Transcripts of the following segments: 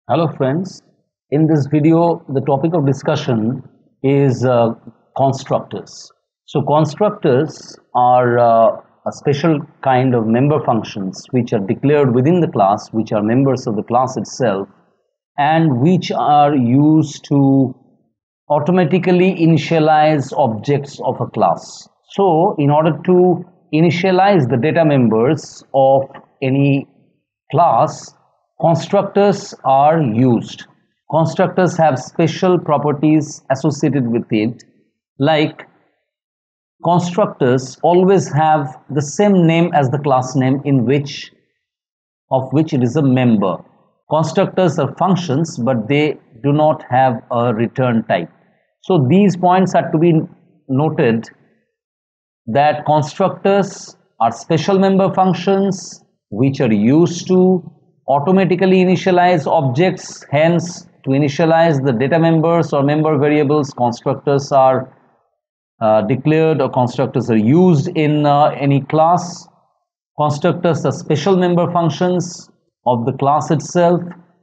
Hello friends, in this video the topic of discussion is constructors. So constructors are a special kind of member functions which are declared within the class, which are members of the class itself, and which are used to automatically initialize objects of a class. So in order to initialize the data members of any class, constructors are used. Constructors have special properties associated with it, like constructors always have the same name as the class name of which it is a member. Constructors are functions, but they do not have a return type. So these points are to be noted, that constructors are special member functions which are used to automatically initialize objects. Hence, to initialize the data members or member variables, constructors are declared, or constructors are used in any class. Constructors are special member functions of the class itself.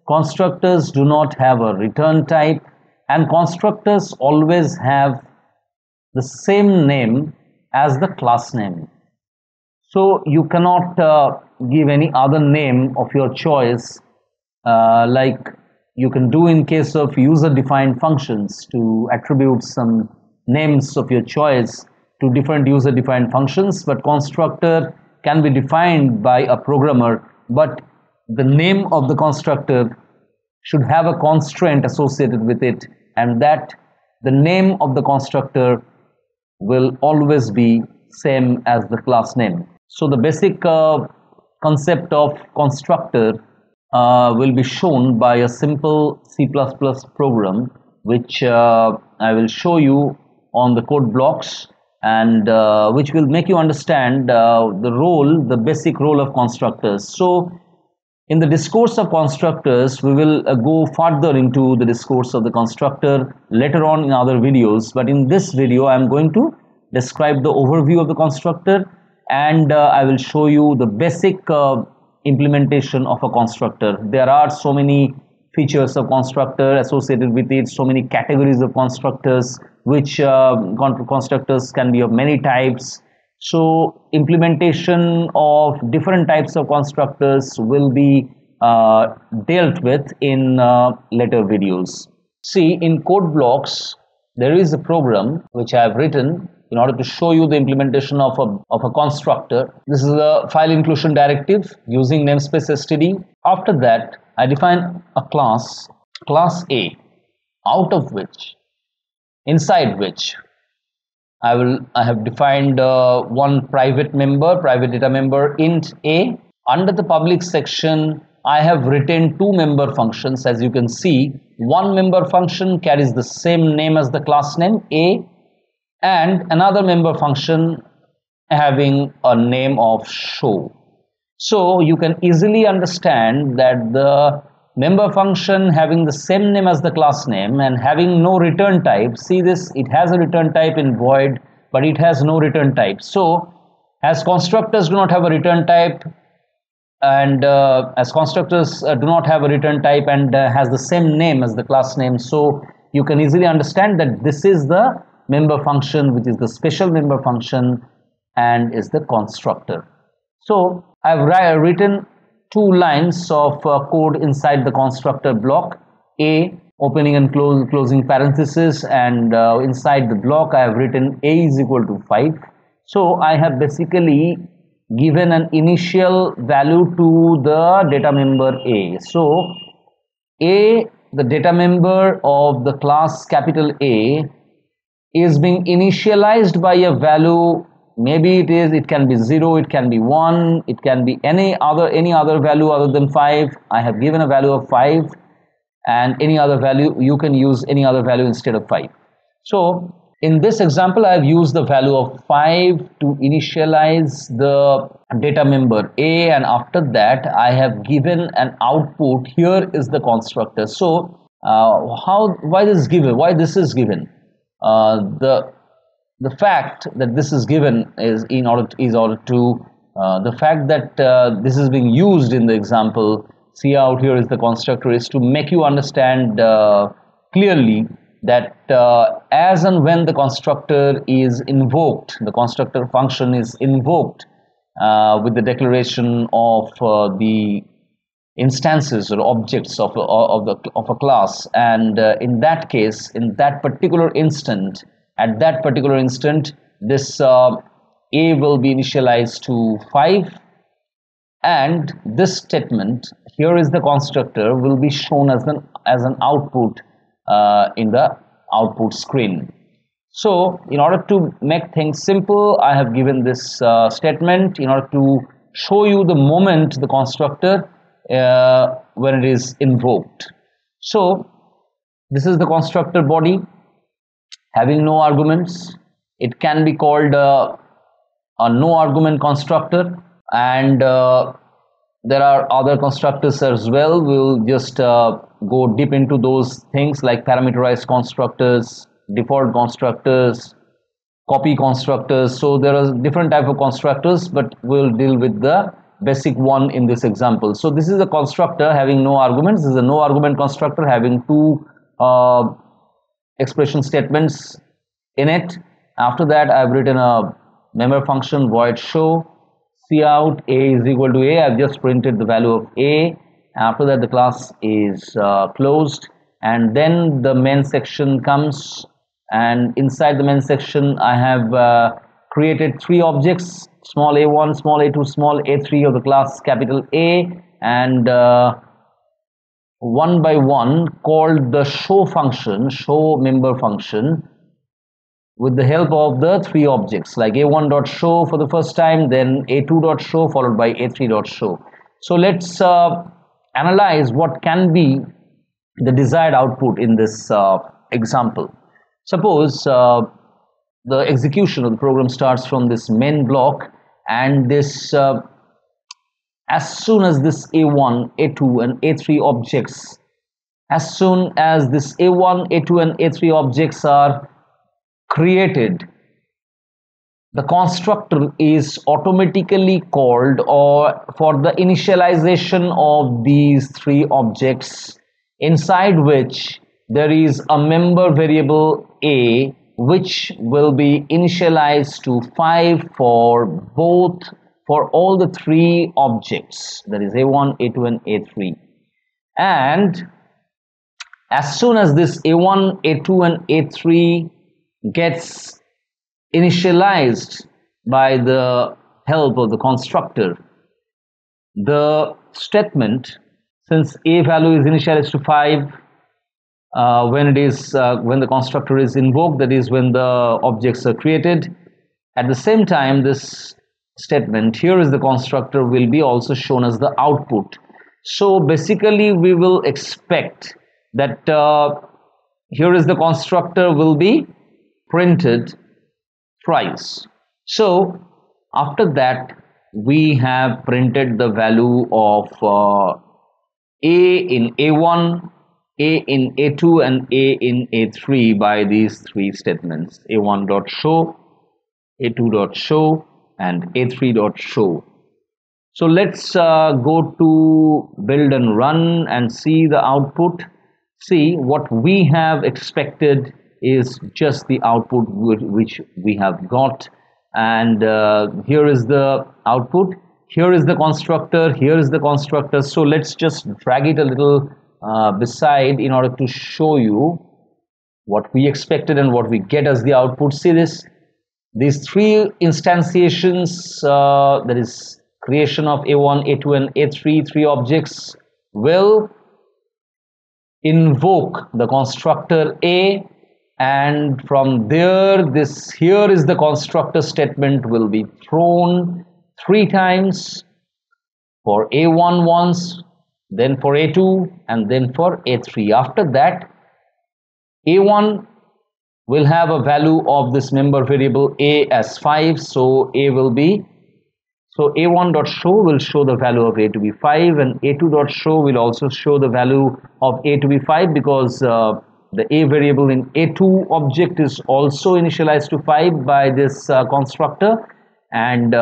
Constructors do not have a return type, and constructors always have the same name as the class name. So you cannot give any other name of your choice, like you can do in case of user-defined functions, to attribute some names of your choice to different user-defined functions. But constructor can be defined by a programmer, but the name of the constructor should have a constraint associated with it, and that the name of the constructor will always be same as the class name. So the basic concept of constructor will be shown by a simple C++ program, which I will show you on the code blocks, and which will make you understand the basic role of constructors. So in the discourse of constructors, we will go further into the discourse of the constructor later on in other videos, but in this video I am going to describe the overview of the constructor, and I will show you the basic implementation of a constructor. There are so many features of constructor associated with it, so many categories of constructors, which constructors can be of many types. So implementation of different types of constructors will be dealt with in later videos. See, in code blocks there is a program which I have written in order to show you the implementation of a constructor. This is a file inclusion directive using namespace std. After that, I define a class A, out of which, inside which I have defined one private data member int a. Under the public section, I have written two member functions. As you can see, one member function carries the same name as the class name a, and another member function having a name of show. So you can easily understand that the member function having the same name as the class name and having no return type. See this, it has a return type in void, but it has no return type. So as constructors do not have a return type, and as constructors do not have a return type and has the same name as the class name, so you can easily understand that this is the member function, which is the special member function and is the constructor. So I've written two lines of code inside the constructor block, a opening and closing parenthesis, and inside the block I have written a is equal to 5. So I have basically given an initial value to the data member a. So a, the data member of the class capital A, is being initialized by a value. Maybe it can be 0, it can be 1, it can be any other value other than 5. I have given a value of 5, and any other value, you can use any other value instead of 5. So in this example, I have used the value of 5 to initialize the data member A, and after that I have given an output. Here is the constructor. So why this is given? The fact that this is given is the fact that this is being used in the example see out here is the constructor, is to make you understand clearly that as and when the constructor is invoked, the constructor function is invoked with the declaration of the instances or objects of a class, and in that case, in that particular instant, at that particular instant, this a will be initialized to 5, and this statement, here is the constructor, will be shown as an output in the output screen. So in order to make things simple, I have given this statement in order to show you the moment the constructor when it is invoked. So this is the constructor body having no arguments. It can be called a no argument constructor, and there are other constructors as well. We'll just go deep into those things like parameterized constructors, default constructors, copy constructors. So there are different type of constructors, but we'll deal with the basic one in this example. So this is a constructor having no arguments. This is a no argument constructor having two expression statements in it. After that, I've written a member function void show cout a is equal to a. I've just printed the value of a. After that, the class is closed, and then the main section comes, and inside the main section I have created 3 objects: small a1, small a2, small a3 of the class capital A, and one by one called the show function, show member function, with the help of the 3 objects like a1.show for the first time, then a2.show followed by a3.show. So let's analyze what can be the desired output in this example. Suppose the execution of the program starts from this main block, and this as soon as this a1, a2 and a3 objects, as soon as this a1, a2 and a3 objects are created, the constructor is automatically called or for the initialization of these 3 objects, inside which there is a member variable a, which will be initialized to 5 for all the 3 objects, that is a1, a2 and a3. And as soon as this a1, a2 and a3 gets initialized by the help of the constructor, the statement, since a value is initialized to 5 when the constructor is invoked, that is when the objects are created, at the same time this statement, here is the constructor, will be also shown as the output. So basically we will expect that here is the constructor will be printed thrice. So after that, we have printed the value of a in a1, a in a2 and a in a3 by these 3 statements: a1.show, a2.show and a3.show. So let's go to build and run and see the output. See, what we have expected is just the output which we have got, and here is the output, here is the constructor, here is the constructor. So let's just drag it a little beside in order to show you what we expected and what we get as the output. See this, these 3 instantiations, that is creation of a1, a2 and a3, 3 objects, will invoke the constructor a, and from there, this here is the constructor statement will be thrown 3 times, for a1 once, then for a2 and then for a3. After that, a1 will have a value of this member variable a as 5, so a will be, so a1.show will show the value of a to be 5, and a2.show will also show the value of a to be 5, because the a variable in a2 object is also initialized to 5 by this constructor, and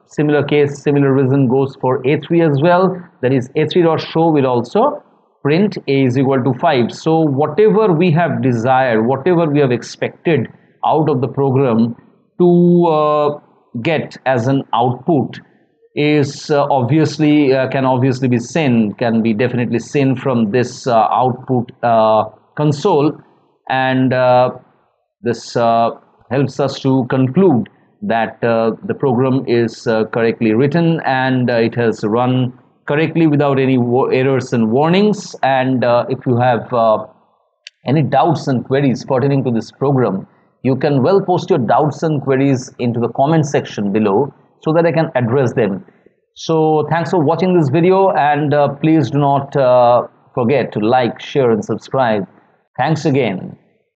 similar case, similar reason goes for A3 as well. That is A3.show will also print A is equal to 5. So whatever we have desired, whatever we have expected out of the program to get as an output is can obviously be seen, can be definitely seen from this output console, and this helps us to conclude that the program is correctly written and it has run correctly without any errors and warnings. And if you have any doubts and queries pertaining to this program, you can well post your doubts and queries into the comment section below so that I can address them. So thanks for watching this video, and please do not forget to like, share and subscribe. Thanks again.